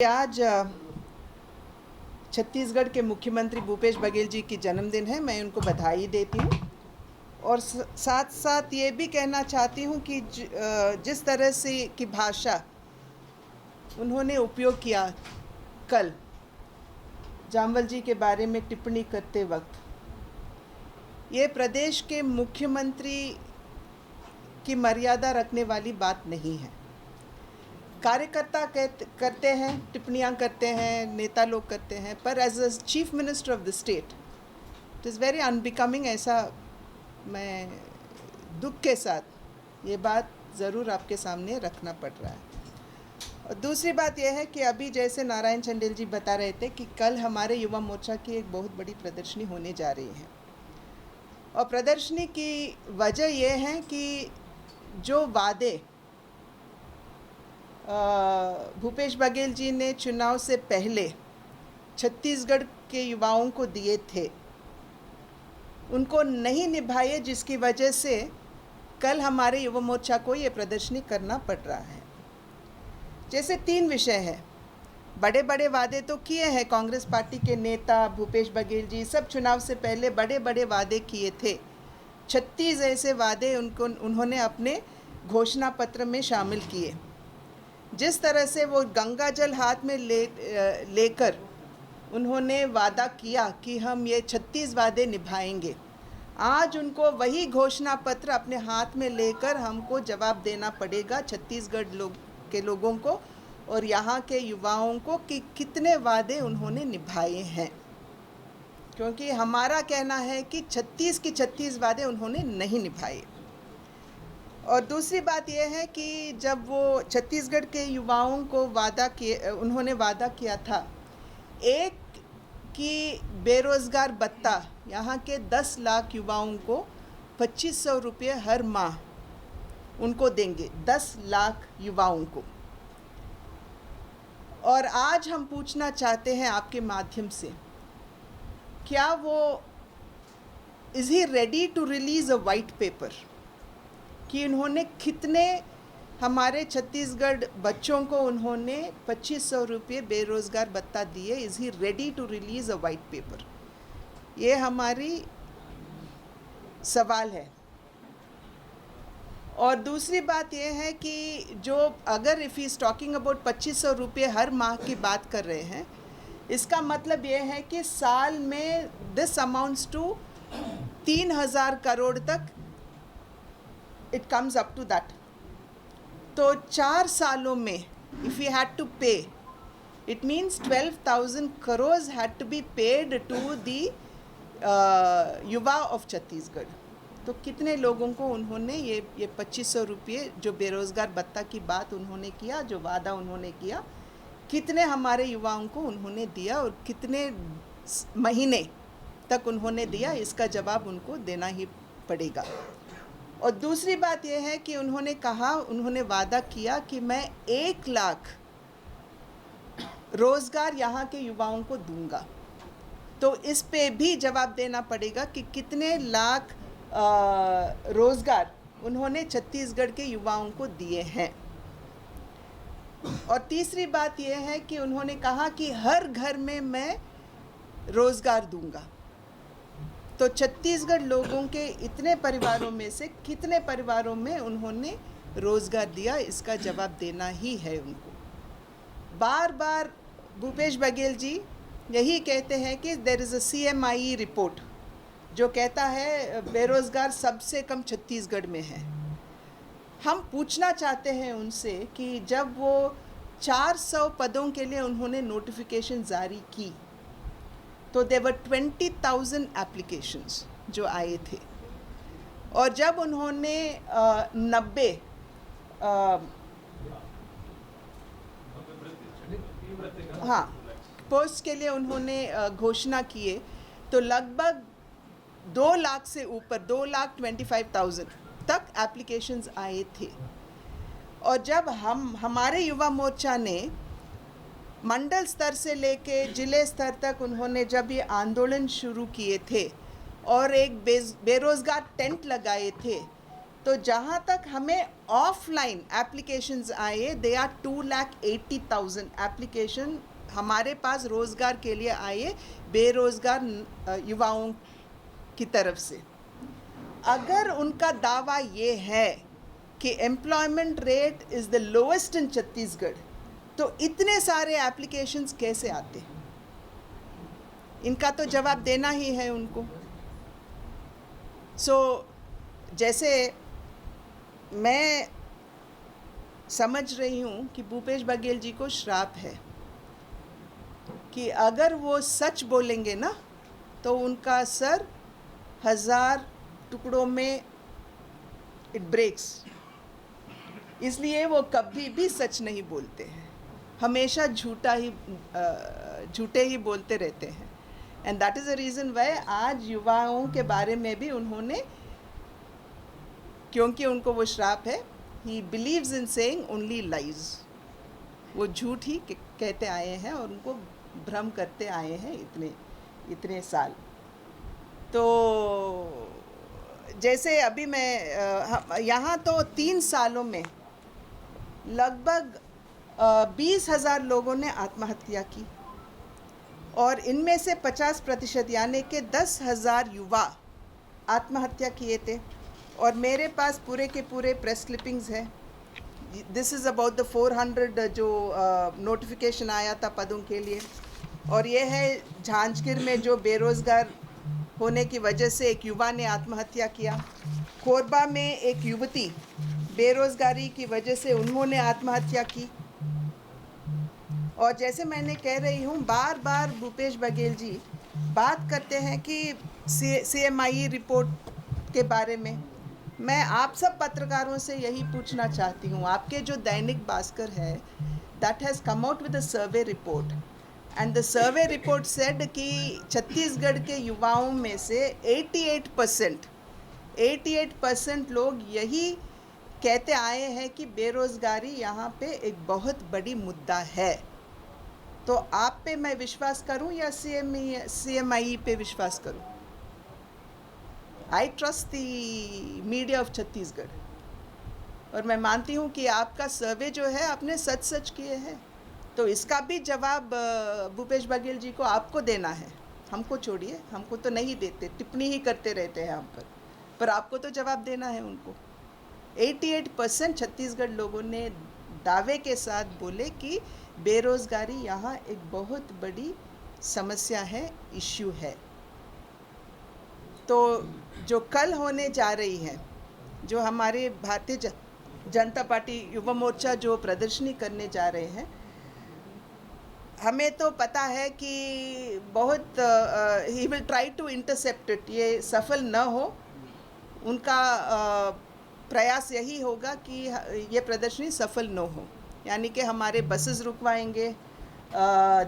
आज छत्तीसगढ़ के मुख्यमंत्री भूपेश बघेल जी की जन्मदिन है। मैं उनको बधाई देती हूँ और साथ साथ ये भी कहना चाहती हूँ कि जिस तरह से की भाषा उन्होंने उपयोग किया कल जामवल जी के बारे में टिप्पणी करते वक्त, ये प्रदेश के मुख्यमंत्री की मर्यादा रखने वाली बात नहीं है। कार्यकर्ता करते हैं, टिप्पणियाँ करते हैं, नेता लोग करते हैं, पर as a chief minister of the state it is very unbecoming. ऐसा मैं दुख के साथ ये बात ज़रूर आपके सामने रखना पड़ रहा है। और दूसरी बात यह है कि अभी जैसे नारायण चंदेल जी बता रहे थे कि कल हमारे युवा मोर्चा की एक बहुत बड़ी प्रदर्शनी होने जा रही है, और प्रदर्शनी की वजह यह है कि जो वादे भूपेश बघेल जी ने चुनाव से पहले छत्तीसगढ़ के युवाओं को दिए थे, उनको नहीं निभाए, जिसकी वजह से कल हमारे युवा मोर्चा को ये प्रदर्शनी करना पड़ रहा है। जैसे 3 विषय है। बड़े बड़े वादे तो किए हैं कांग्रेस पार्टी के नेता भूपेश बघेल जी, सब चुनाव से पहले बड़े बड़े वादे किए थे। 36 ऐसे वादे उन्होंने अपने घोषणा पत्र में शामिल किए। जिस तरह से वो गंगा जल हाथ में लेकर उन्होंने वादा किया कि हम ये 36 वादे निभाएंगे, आज उनको वही घोषणा पत्र अपने हाथ में लेकर हमको जवाब देना पड़ेगा छत्तीसगढ़ के लोगों को और यहाँ के युवाओं को कि कितने वादे उन्होंने निभाए हैं, क्योंकि हमारा कहना है कि 36 की 36 वादे उन्होंने नहीं निभाए। और दूसरी बात यह है कि जब वो छत्तीसगढ़ के युवाओं को उन्होंने वादा किया था एक कि बेरोज़गार भत्ता यहाँ के 10 लाख युवाओं को 2500 रुपये हर माह उनको देंगे, 10 लाख युवाओं को। और आज हम पूछना चाहते हैं आपके माध्यम से, क्या वो is he ready to release a white paper कि उन्होंने कितने हमारे छत्तीसगढ़ बच्चों को उन्होंने 2500 रुपये बेरोज़गार भत्ता दिए? Is he ready to release a white paper? ये हमारी सवाल है। और दूसरी बात ये है कि जो अगर इफ़ इज़ टॉकिंग अबाउट 2500 रुपये हर माह की बात कर रहे हैं, इसका मतलब ये है कि साल में दिस अमाउंट्स टू 3000 करोड़ तक it comes up to that. तो 4 सालों में if we had to pay, it means 12,000 crores had to be paid to the युवा ऑफ छत्तीसगढ़। तो कितने लोगों को उन्होंने ये 2500 रुपये जो बेरोज़गार भत्ता की बात उन्होंने किया, जो वादा उन्होंने किया, कितने हमारे युवाओं को उन्होंने दिया और कितने महीने तक उन्होंने दिया? इसका जवाब उनको देना ही पड़ेगा। और दूसरी बात यह है कि उन्होंने वादा किया कि मैं 1 लाख रोज़गार यहाँ के युवाओं को दूंगा, तो इस पे भी जवाब देना पड़ेगा कि कितने लाख रोज़गार उन्होंने छत्तीसगढ़ के युवाओं को दिए हैं। और तीसरी बात यह है कि उन्होंने कहा कि हर घर में मैं रोज़गार दूंगा। तो छत्तीसगढ़ लोगों के इतने परिवारों में से कितने परिवारों में उन्होंने रोज़गार दिया? इसका जवाब देना ही है उनको। बार बार भूपेश बघेल जी यही कहते हैं कि there is a CMIE report जो कहता है बेरोज़गार सबसे कम छत्तीसगढ़ में है। हम पूछना चाहते हैं उनसे कि जब वो 400 पदों के लिए उन्होंने नोटिफिकेशन जारी की तो देवर 20,000 एप्लीकेशंस जो आए थे, और जब उन्होंने 90 पोस्ट के लिए उन्होंने घोषणा किए, तो लगभग 2 लाख से ऊपर 2,25,000 तक एप्लीकेशंस आए थे। और जब हमारे युवा मोर्चा ने मंडल स्तर से लेके ज़िले स्तर तक उन्होंने जब ये आंदोलन शुरू किए थे और एक बेरोज़गार टेंट लगाए थे, तो जहाँ तक हमें ऑफलाइन एप्लीकेशंस आए, दे आर 2,80,000 एप्लीकेशन हमारे पास रोज़गार के लिए आए बेरोज़गार युवाओं की तरफ से। अगर उनका दावा ये है कि employment rate is the lowest in Chhattisgarh, तो इतने सारे एप्लीकेशंस कैसे आते? इनका तो जवाब देना ही है उनको। जैसे मैं समझ रही हूँ कि भूपेश बघेल जी को श्राप है कि अगर वो सच बोलेंगे ना तो उनका सर 1000 टुकड़ों में इट ब्रेक्स। इसलिए वो कभी भी सच नहीं बोलते हैं, हमेशा झूठे ही बोलते रहते हैं। And that is the reason why आज युवाओं के बारे में भी उन्होंने, क्योंकि उनको वो श्राप है, he believes in saying only lies. वो झूठ ही कहते आए हैं और उनको भ्रम करते आए हैं इतने साल। तो जैसे अभी मैं यहाँ तो 3 सालों में लगभग 20,000 लोगों ने आत्महत्या की और इनमें से 50% यानी कि 10,000 युवा आत्महत्या किए थे। और मेरे पास पूरे के पूरे प्रेस क्लिपिंग्स हैं। दिस इज़ अबाउट द 400 जो नोटिफिकेशन आया था पदों के लिए, और ये है जांजगीर में जो बेरोज़गार होने की वजह से एक युवा ने आत्महत्या किया। कोरबा में एक युवती बेरोज़गारी की वजह से उन्होंने आत्महत्या की। और जैसे मैंने कह रही हूँ, बार बार भूपेश बघेल जी बात करते हैं कि CMI रिपोर्ट के बारे में। मैं आप सब पत्रकारों से यही पूछना चाहती हूँ, आपके जो दैनिक भास्कर है, that has come out with a survey report, and the survey report said कि छत्तीसगढ़ के युवाओं में से 88% लोग यही कहते आए हैं कि बेरोज़गारी यहाँ पे एक बहुत बड़ी मुद्दा है। तो आप पे मैं विश्वास करूँ या CMI पे विश्वास करूँ? I trust the media of Chhattisgarh, और मैं मानती हूँ कि आपका सर्वे जो है आपने सच किए हैं। तो इसका भी जवाब भूपेश बघेल जी को आपको देना है। हमको छोड़िए, हमको तो नहीं देते, टिप्पणी ही करते रहते हैं हम पर आपको तो जवाब देना है उनको। 88% छत्तीसगढ़ लोगों ने दावे के साथ बोले कि बेरोज़गारी यहाँ एक बहुत बड़ी समस्या है, इश्यू है। तो जो कल होने जा रही है, जो हमारे भारतीय जनता पार्टी युवा मोर्चा जो प्रदर्शनी करने जा रहे हैं, हमें तो पता है कि बहुत ही will try to intercept it. ये सफल न हो, उनका प्रयास यही होगा कि ये प्रदर्शनी सफल न हो, यानी कि हमारे बसेस रुकवाएंगे।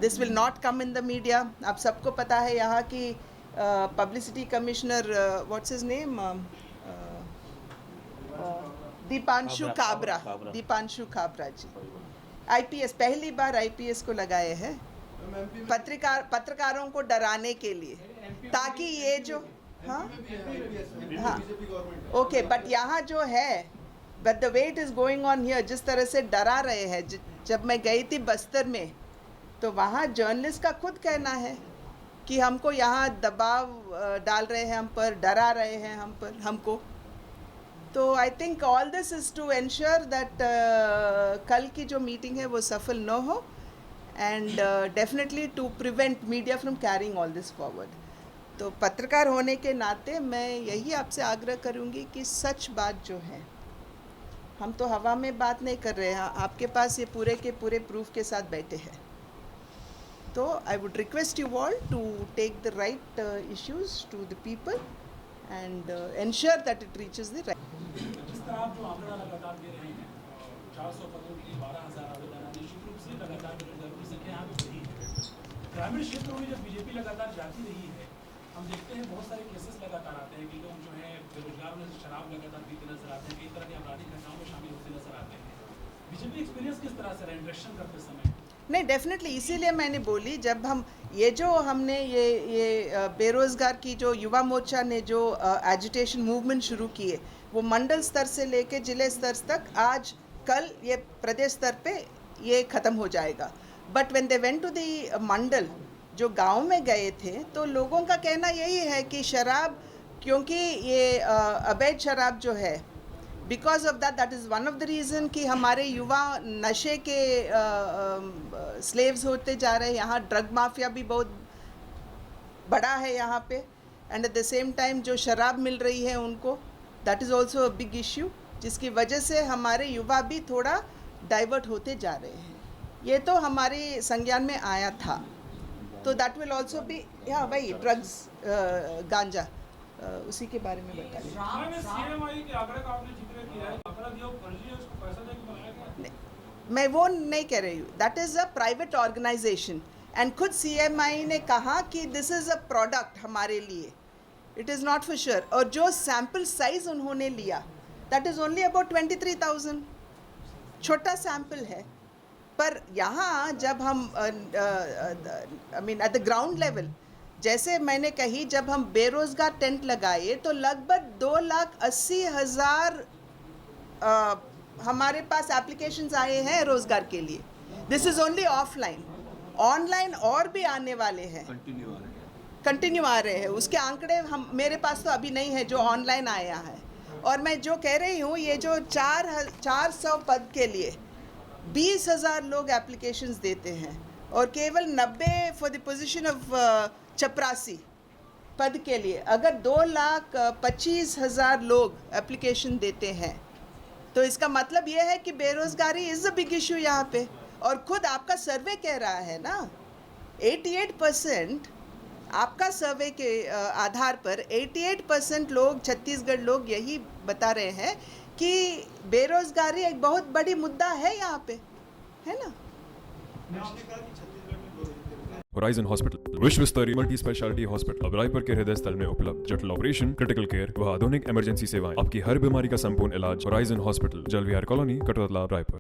This will not come in the media. आप सबको पता है यहाँ की publicity commissioner, what's his name, Deepanshu Kabra ji, IPS, पहली बार IPS को लगाए हैं पत्रकारों को डराने के लिए, ताकि ये जो हाँ ओके, बट यहाँ जो है, but the way it is going on here, जिस तरह से डरा रहे हैं। जब मैं गई थी बस्तर में, तो वहाँ जर्नलिस्ट का खुद कहना है कि हमको यहाँ दबाव डाल रहे हैं हम पर, डरा रहे हैं हमको। तो I think all this is to ensure that कल की जो मीटिंग है वो सफल न हो, and definitely to prevent media from carrying all this forward. तो पत्रकार होने के नाते मैं यही आपसे आग्रह करूँगी कि सच बात जो है, हम तो हवा में बात नहीं कर रहे हैं, आपके पास ये पूरे के पूरे प्रूफ के साथ बैठे हैं। तो I would request you all to take the right issues to the people and ensure that it reaches the right. जिस तरह आप जो आंकड़ा लगातार दे रहे हैं, 400 पदों के लिए 12,000 आवेदन, निश्चित रूप से लगातार बेरोजगारों की संख्या यहाँ पे बढ़ी है। ग्रामीण क्षेत्रों में जब बीजेपी लगातार जाती रही है, हम देखते हैं बहुत सारे केसेस लगातार आते हैं कि लोग जो है बेरोजगार होने से शराब लगातार पीते नजर आते हैं, कई तरह की आपराधिक घटनाओं में शामिल होते नजर आते हैं। बीजेपी एक्सपीरियंस किस तरह से रहा इंटरेक्शन करते समय? नहीं, डेफिनेटली इसीलिए मैंने बोली, जब हम ये जो हमने ये बेरोज़गार की जो युवा मोर्चा ने जो एजिटेशन मूवमेंट शुरू किए, वो मंडल स्तर से लेके जिले स्तर तक, आज कल ये प्रदेश स्तर पे ये ख़त्म हो जाएगा। But when they went to the mandal, जो गांव में गए थे, तो लोगों का कहना यही है कि शराब, क्योंकि ये अवैध शराब जो है, because of that is one of the reason कि हमारे युवा नशे के स्लेव्स होते जा रहे हैं। यहाँ ड्रग माफिया भी बहुत बड़ा है यहाँ पे, and at the same time जो शराब मिल रही है उनको, that is also a big issue, जिसकी वजह से हमारे युवा भी थोड़ा डाइवर्ट होते जा रहे हैं। ये तो हमारे संज्ञान में आया था, तो दैट विल ऑल्सो बी, या भाई ड्रग्स, गांजा, उसी के बारे में बता रही हूँ। सीएमआई के आंकड़े का आपने जिक्र किया है, आंकड़ा दिया फर्जी है, उसको पैसा देकर बनाया गया? मैं वो नहीं कह रही हूँ, that is a private organisation, and खुद सीएमआई ने कहा कि दिस इज़ अ प्रोडक्ट हमारे लिए, it is not for sure. और जो सैम्पल साइज उन्होंने लिया, दैट इज़ ओनली अबाउट 23,000, छोटा सैम्पल है। पर यहाँ जब हम I mean at the ground level, जैसे मैंने कही, जब हम बेरोज़गार टेंट लगाए तो लगभग 2,80,000 हमारे पास एप्लीकेशंस आए हैं रोज़गार के लिए। This is only offline, online और भी आने वाले हैं, कंटिन्यू आ रहे हैं। उसके आंकड़े हम, मेरे पास तो अभी नहीं है जो ऑनलाइन आया है। और मैं जो कह रही हूँ, ये जो 400 पद के लिए 20,000 लोग एप्लीकेशंस देते हैं, और केवल 90 फॉर द पोजीशन ऑफ चपरासी पद के लिए अगर 2,25,000 लोग एप्लीकेशन देते हैं, तो इसका मतलब ये है कि बेरोज़गारी इज़ अ बिग इशू यहाँ पे। और खुद आपका सर्वे कह रहा है ना, 88%, आपका सर्वे के आधार पर 88% लोग, छत्तीसगढ़ लोग यही बता रहे हैं कि बेरोज़गारी एक बहुत बड़ी मुद्दा है यहाँ पे, है ना। होराइजन हॉस्पिटल विश्व स्तरीय मल्टी स्पेशलिटी हॉस्पिटल अब रायपुर के हृदय स्थल में उपलब्ध। जटिल ऑपरेशन, क्रिटिकल केयर व आधुनिक इमरजेंसी सेवाएं, आपकी हर बीमारी का संपूर्ण इलाज। Horizon hospital, जलविहार colony, Katotala, Raipur.